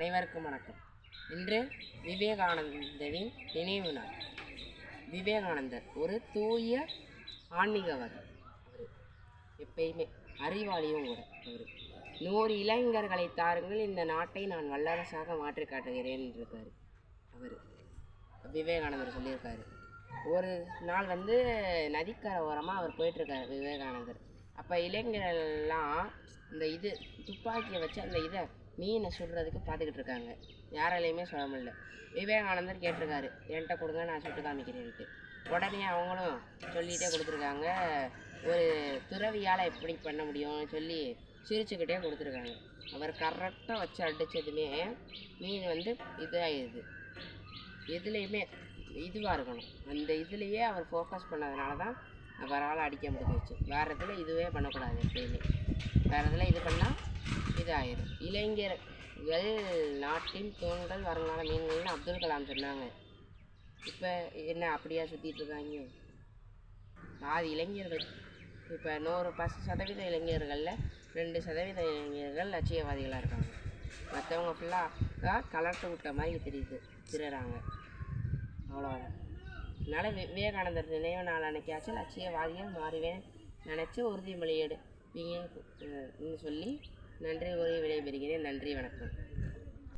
அனைவருக்கும் வணக்கம். இன்று விவேகானந்தரின் நினைவு நாள். விவேகானந்தர் ஒரு தூய ஆன்மீகவாதி. அவர் எப்பயுமே அறிவாளியும் கூட. அவர் 100 இளைஞர்களை தாருங்கள், இந்த நாட்டை நான் வல்லரசாக மாற்றி காட்டுகிறேன் இருக்கார். அவர் விவேகானந்தர் சொல்லியிருக்காரு. ஒரு நாள் நதிக்கரை ஓரமாக அவர் போயிட்டுருக்காரு விவேகானந்தர். அப்போ இளைஞர்கள்லாம் இந்த துப்பாக்கியை வச்சு அந்த மீனை சுடுறதுக்கு பார்த்துக்கிட்டு இருக்காங்க. யாராலையுமே சொல்ல முடியல. விவேகானந்தர் கேட்டிருக்காரு, என்கிட்ட கொடுங்க, நான் சுட்டு காமிக்கிறேன்ட்டு. உடனே அவங்களும் சொல்லிகிட்டே கொடுத்துருக்காங்க. ஒரு துறவியால் எப்படி பண்ண முடியும்னு சொல்லி சிரிச்சுக்கிட்டே கொடுத்துருக்காங்க. அவர் கரெக்டாக வச்சு அடித்ததுமே மீன் இதாகிடுது. எதுலேயுமே இதுவாக இருக்கணும், அந்த இதுலேயே அவர் ஃபோக்கஸ் பண்ணதுனால தான் அவரால் அடிக்க முடிஞ்சிச்சு. வேறு இதில் இதுவே பண்ணக்கூடாது. எப்பயுமே வேறு இதில் இது பண்ணால் இதாகிடும். இளைஞர்கள் நாட்டின் தூண்கள், வருங்கால மீன்கள்னு அப்துல் கலாம் சொன்னாங்க. இப்போ என்ன அப்படியா சுற்றிட்டு இருக்காங்க? பாதி இளைஞர்கள் இப்போ 100% இளைஞர்களில் 2% இளைஞர்கள் லட்சியவாதிகளாக இருக்காங்க. மற்றவங்க ஃபுல்லாக கலர்ட்டு விட்ட மாதிரி திரிறாங்க. அவ்வளோதான். அதனால் விவேகானந்தர் நினைவு நாள் அன்னைக்காச்சும் லட்சியவாதியாக மாறுவேன் நினச்சி உறுதிமொழி எடுப்பீங்கன்னு சொல்லி நன்றி கூறி விடைபெறுகிறேன். நன்றி, வணக்கம்.